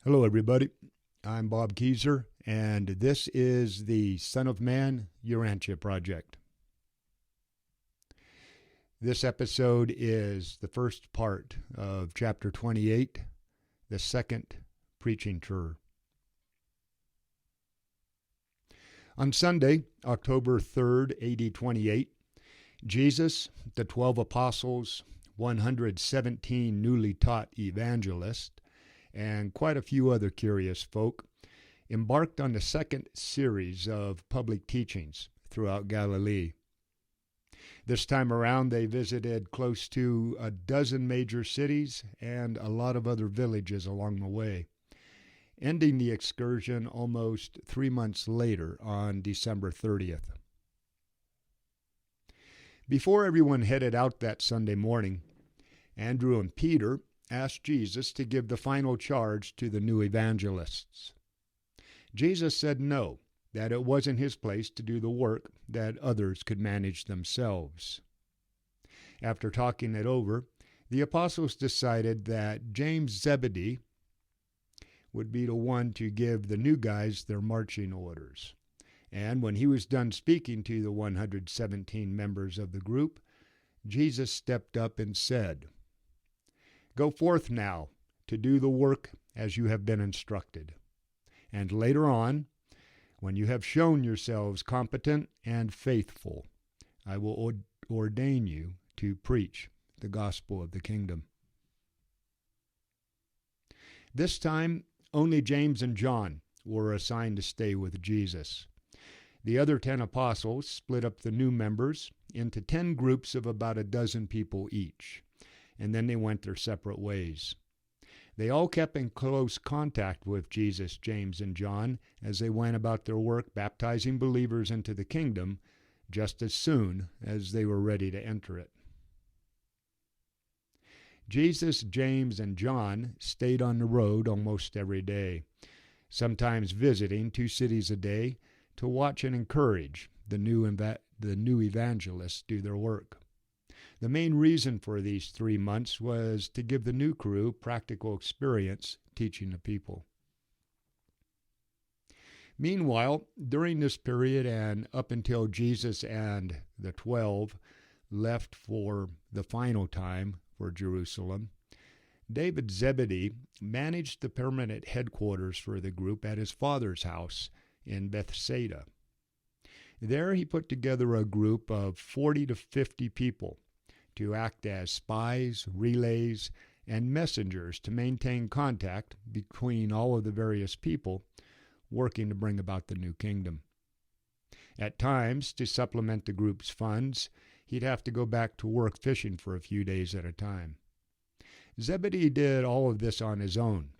Hello, everybody. I'm Bob Keyser, and this is the Son of Man Urantia Project. This episode is the first part of Chapter 28, the second preaching tour. On Sunday, October 3rd, AD 28, Jesus, the 12 apostles, 117 newly taught evangelists, and quite a few other curious folk, embarked on the second series of public teachings throughout Galilee. This time around, they visited close to a dozen major cities and a lot of other villages along the way, ending the excursion almost 3 months later on December 30th. Before everyone headed out that Sunday morning, Andrew and Peter asked Jesus to give the final charge to the new evangelists. Jesus said no, that it wasn't his place to do the work, that others could manage themselves. After talking it over, the apostles decided that James Zebedee would be the one to give the new guys their marching orders. And when he was done speaking to the 117 members of the group, Jesus stepped up and said, "Go forth now to do the work as you have been instructed. And later on, when you have shown yourselves competent and faithful, I will ordain you to preach the gospel of the kingdom." This time, only James and John were assigned to stay with Jesus. The other 10 apostles split up the new members into 10 groups of about a dozen people each, and then they went their separate ways. They all kept in close contact with Jesus, James, and John as they went about their work baptizing believers into the kingdom just as soon as they were ready to enter it. Jesus, James, and John stayed on the road almost every day, sometimes visiting 2 cities a day to watch and encourage the new evangelists do their work. The main reason for these 3 months was to give the new crew practical experience teaching the people. Meanwhile, during this period and up until Jesus and the 12 left for the final time for Jerusalem, David Zebedee managed the permanent headquarters for the group at his father's house in Bethsaida. There he put together a group of 40 to 50 people to act as spies, relays, and messengers to maintain contact between all of the various people working to bring about the new kingdom. At times, to supplement the group's funds, he'd have to go back to work fishing for a few days at a time. Zebedee did all of this on his own,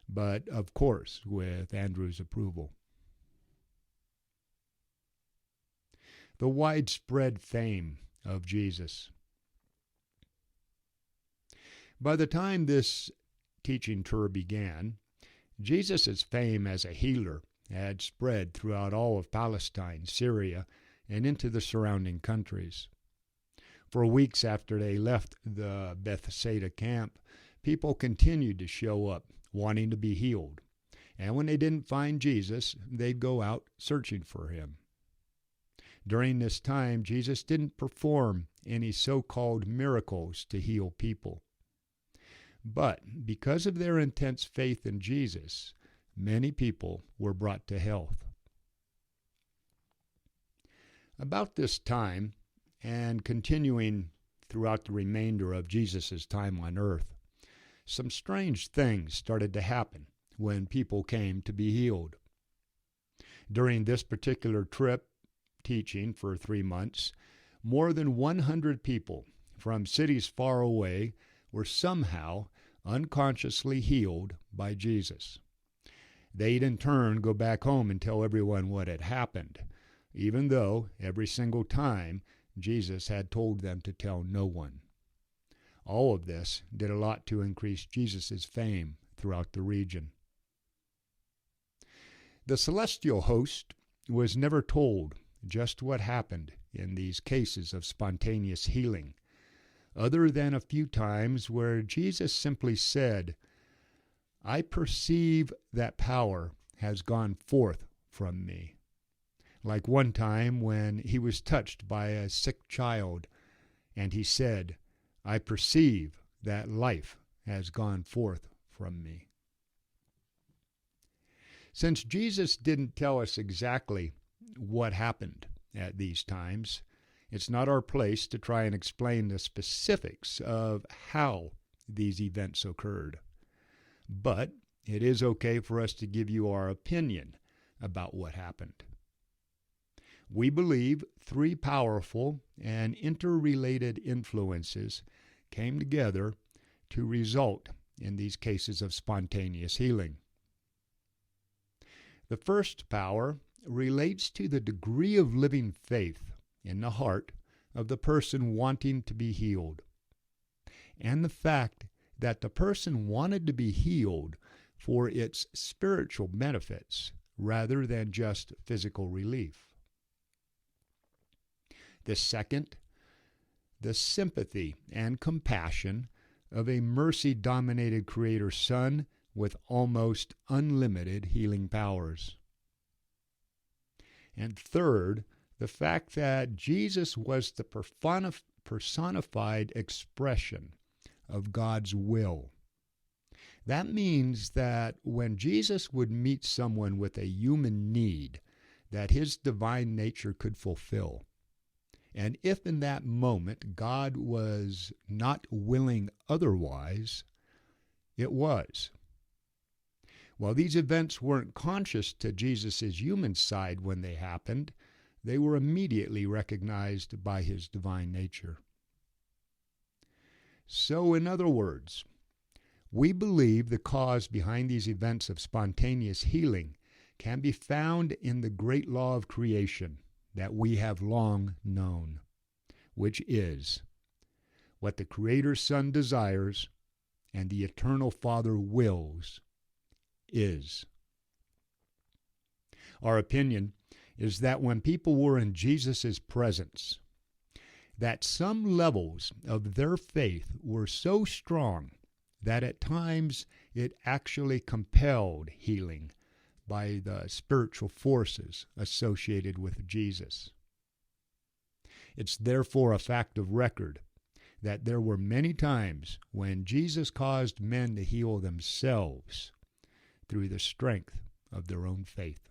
but of course with Andrew's approval. The widespread fame of Jesus. By the time this teaching tour began, Jesus' fame as a healer had spread throughout all of Palestine, Syria, and into the surrounding countries. For weeks after they left the Bethsaida camp, people continued to show up, wanting to be healed. And when they didn't find Jesus, they'd go out searching for him. During this time, Jesus didn't perform any so-called miracles to heal people. But because of their intense faith in Jesus, many people were brought to health. About this time, and continuing throughout the remainder of Jesus' time on earth, some strange things started to happen when people came to be healed. During this particular trip, teaching for 3 months, more than 100 people from cities far away were somehow unconsciously healed by Jesus. They'd in turn go back home and tell everyone what had happened, even though every single time Jesus had told them to tell no one. All of this did a lot to increase Jesus' fame throughout the region. The celestial host was never told just what happened in these cases of spontaneous healing, other than a few times where Jesus simply said, I perceive that power has gone forth from me. Like one time when he was touched by a sick child, and he said, I perceive that life has gone forth from me. Since Jesus didn't tell us exactly what happened at these times, it's not our place to try and explain the specifics of how these events occurred. But it is okay for us to give you our opinion about what happened. We believe three powerful and interrelated influences came together to result in these cases of spontaneous healing. The first power relates to the degree of living faith in the heart of the person wanting to be healed, and the fact that the person wanted to be healed for its spiritual benefits rather than just physical relief. The second, the sympathy and compassion of a mercy-dominated Creator Son with almost unlimited healing powers. And third, the fact that Jesus was the personified expression of God's will. That means that when Jesus would meet someone with a human need that his divine nature could fulfill, and if in that moment God was not willing otherwise, it was. While these events weren't conscious to Jesus' human side when they happened, they were immediately recognized by his divine nature. So, in other words, we believe the cause behind these events of spontaneous healing can be found in the great law of creation that we have long known, which is what the Creator's Son desires and the Eternal Father wills is. Our opinion is that when people were in Jesus' presence, that some levels of their faith were so strong that at times it actually compelled healing by the spiritual forces associated with Jesus. It's therefore a fact of record that there were many times when Jesus caused men to heal themselves through the strength of their own faith.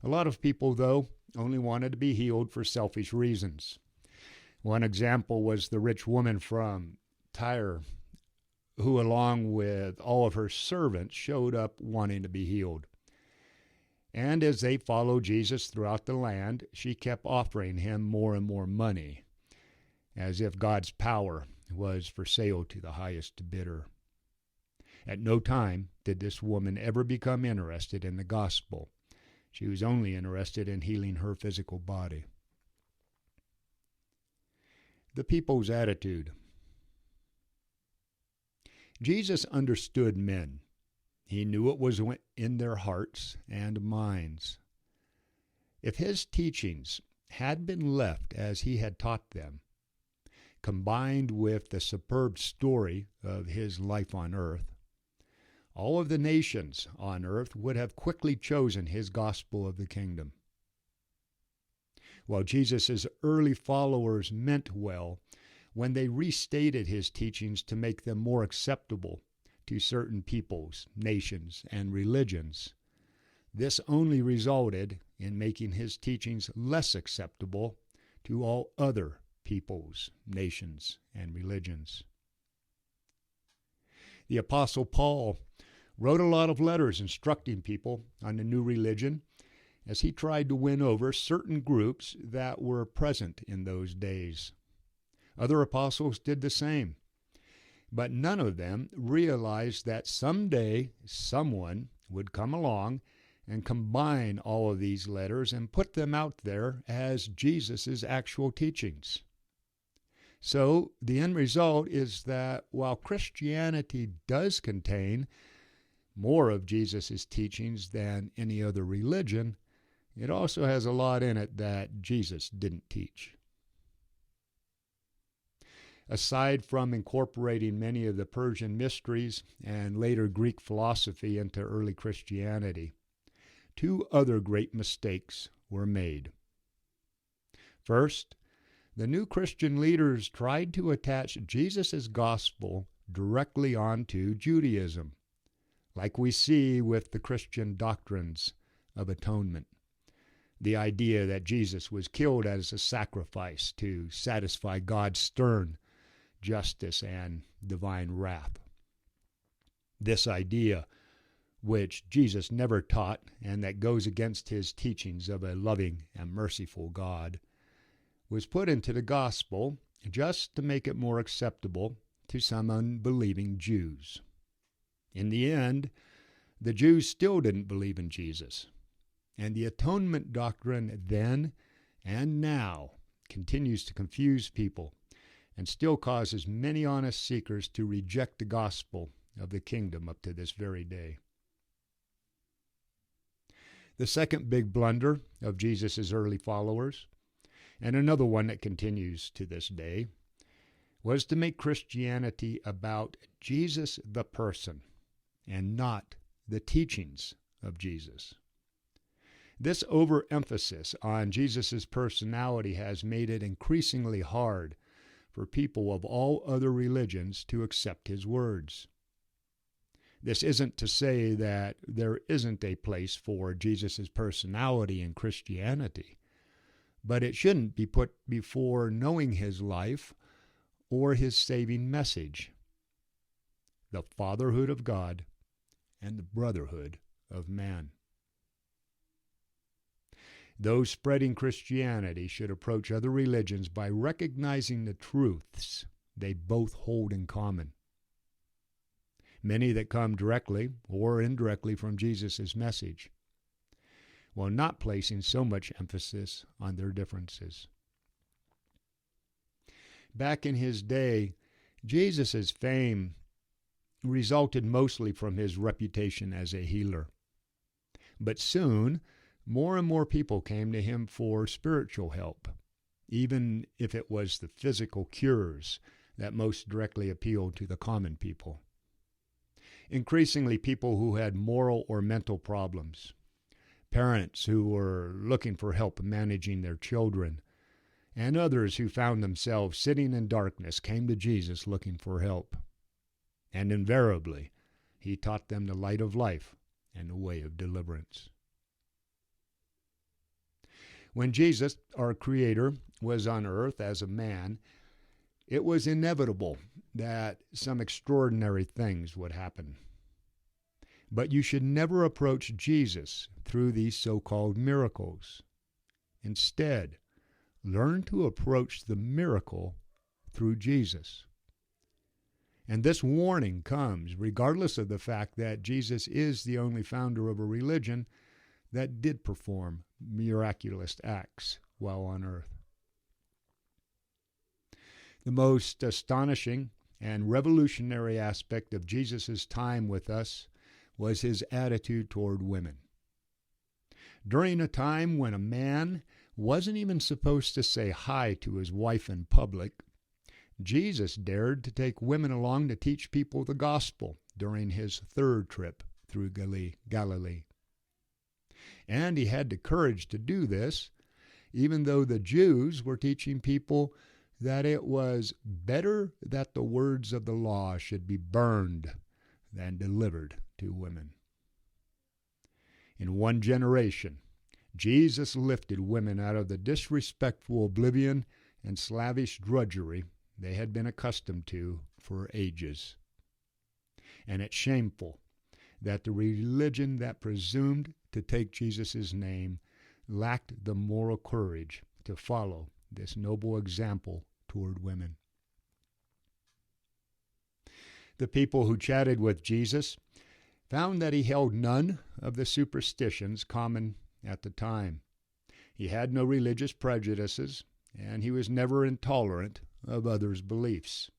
A lot of people, though, only wanted to be healed for selfish reasons. One example was the rich woman from Tyre, who along with all of her servants showed up wanting to be healed. And as they followed Jesus throughout the land, she kept offering him more and more money, as if God's power was for sale to the highest bidder. At no time did this woman ever become interested in the gospel. She was only interested in healing her physical body. The people's attitude. Jesus understood men. He knew what was in their hearts and minds. If his teachings had been left as he had taught them, combined with the superb story of his life on earth, all of the nations on earth would have quickly chosen his gospel of the kingdom. While Jesus' early followers meant well when they restated his teachings to make them more acceptable to certain peoples, nations, and religions, this only resulted in making his teachings less acceptable to all other peoples, nations, and religions. The Apostle Paul wrote a lot of letters instructing people on the new religion as he tried to win over certain groups that were present in those days. Other apostles did the same, but none of them realized that someday someone would come along and combine all of these letters and put them out there as Jesus' actual teachings. So the end result is that while Christianity does contain more of Jesus' teachings than any other religion, it also has a lot in it that Jesus didn't teach. Aside from incorporating many of the Persian mysteries and later Greek philosophy into early Christianity, two other great mistakes were made. First, the new Christian leaders tried to attach Jesus' gospel directly onto Judaism, like we see with the Christian doctrines of atonement. The idea that Jesus was killed as a sacrifice to satisfy God's stern justice and divine wrath. This idea, which Jesus never taught and that goes against his teachings of a loving and merciful God, was put into the gospel just to make it more acceptable to some unbelieving Jews. In the end, the Jews still didn't believe in Jesus, and the atonement doctrine then and now continues to confuse people and still causes many honest seekers to reject the gospel of the kingdom up to this very day. The second big blunder of Jesus' early followers, and another one that continues to this day, was to make Christianity about Jesus the person and not the teachings of Jesus. This overemphasis on Jesus' personality has made it increasingly hard for people of all other religions to accept his words. This isn't to say that there isn't a place for Jesus' personality in Christianity, but it shouldn't be put before knowing his life or his saving message, the fatherhood of God and the brotherhood of man. Those spreading Christianity should approach other religions by recognizing the truths they both hold in common, many that come directly or indirectly from Jesus' message, while not placing so much emphasis on their differences. Back in his day, Jesus' fame resulted mostly from his reputation as a healer. But soon, more and more people came to him for spiritual help, even if it was the physical cures that most directly appealed to the common people. Increasingly, people who had moral or mental problems, parents who were looking for help managing their children, and others who found themselves sitting in darkness came to Jesus looking for help. And invariably, he taught them the light of life and the way of deliverance. When Jesus, our Creator, was on earth as a man, it was inevitable that some extraordinary things would happen. But you should never approach Jesus through these so-called miracles. Instead, learn to approach the miracle through Jesus. And this warning comes regardless of the fact that Jesus is the only founder of a religion that did perform miraculous acts while on earth. The most astonishing and revolutionary aspect of Jesus' time with us was his attitude toward women. During a time when a man wasn't even supposed to say hi to his wife in public, Jesus dared to take women along to teach people the gospel during his third trip through Galilee. And he had the courage to do this, even though the Jews were teaching people that it was better that the words of the law should be burned than delivered to women. In one generation, Jesus lifted women out of the disrespectful oblivion and slavish drudgery they had been accustomed to for ages. And it's shameful that the religion that presumed to take Jesus' name lacked the moral courage to follow this noble example toward women. The people who chatted with Jesus found that he held none of the superstitions common at the time. He had no religious prejudices, and he was never intolerant of others' beliefs.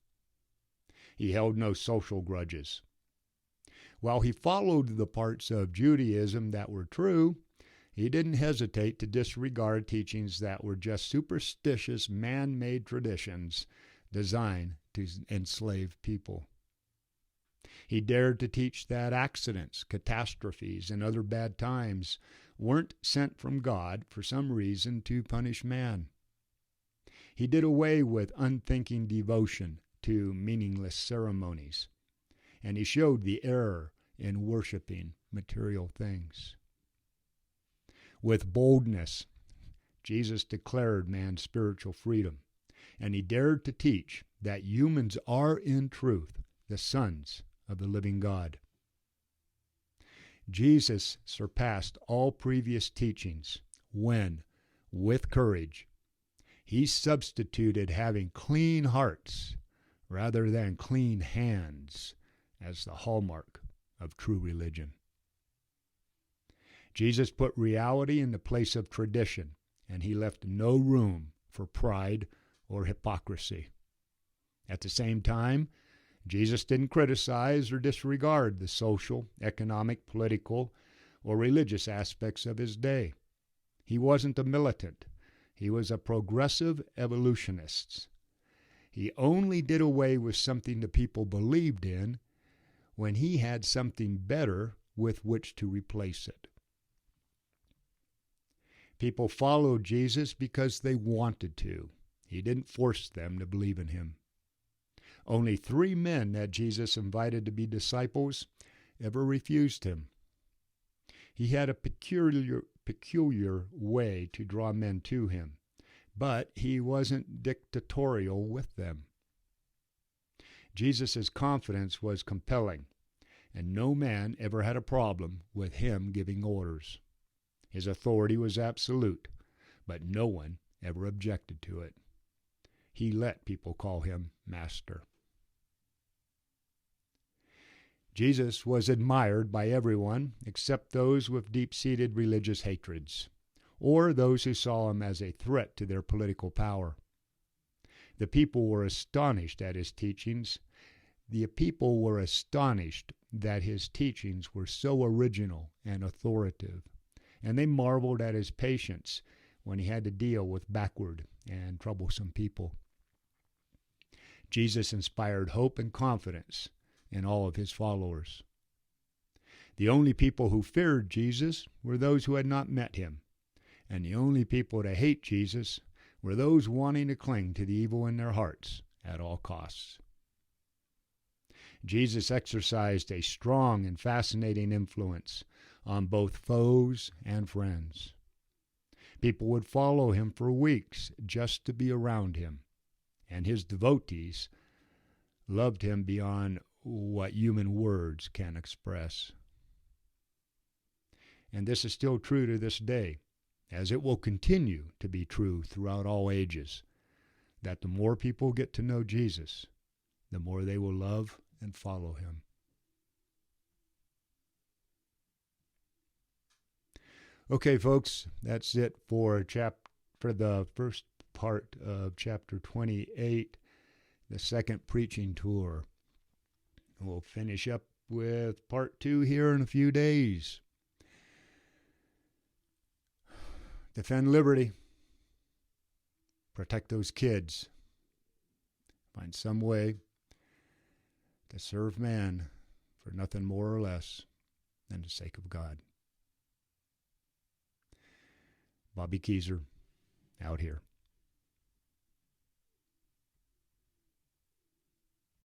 He held no social grudges. While he followed the parts of Judaism that were true, he didn't hesitate to disregard teachings that were just superstitious man-made traditions designed to enslave people. He dared to teach that accidents, catastrophes, and other bad times weren't sent from God for some reason to punish man. He did away with unthinking devotion to meaningless ceremonies, and he showed the error in worshiping material things. With boldness, Jesus declared man's spiritual freedom, and he dared to teach that humans are in truth the sons of the living God. Jesus surpassed all previous teachings when, with courage, he substituted having clean hearts rather than clean hands as the hallmark of true religion. Jesus put reality in the place of tradition, and he left no room for pride or hypocrisy. At the same time, Jesus didn't criticize or disregard the social, economic, political, or religious aspects of his day. He wasn't a militant. He was a progressive evolutionist. He only did away with something the people believed in when he had something better with which to replace it. People followed Jesus because they wanted to. He didn't force them to believe in him. Only 3 men that Jesus invited to be disciples ever refused him. He had a peculiar way to draw men to him, but he wasn't dictatorial with them. Jesus' confidence was compelling, and no man ever had a problem with him giving orders. His authority was absolute, but no one ever objected to it. He let people call him master. Jesus was admired by everyone except those with deep-seated religious hatreds, or those who saw him as a threat to their political power. The people were astonished at his teachings. The people were astonished that his teachings were so original and authoritative, and they marveled at his patience when he had to deal with backward and troublesome people. Jesus inspired hope and confidence in all of his followers. The only people who feared Jesus were those who had not met him, and the only people to hate Jesus were those wanting to cling to the evil in their hearts at all costs. Jesus exercised a strong and fascinating influence on both foes and friends. People would follow him for weeks just to be around him, and his devotees loved him beyond what human words can express. And this is still true to this day, as it will continue to be true throughout all ages, that the more people get to know Jesus, the more they will love and follow him. Okay, folks, that's it for the first part of chapter 28, the second preaching tour. We'll finish up with part 2 here in a few days. Defend liberty. Protect those kids. Find some way to serve man for nothing more or less than the sake of God. Bobby Keyser, out here.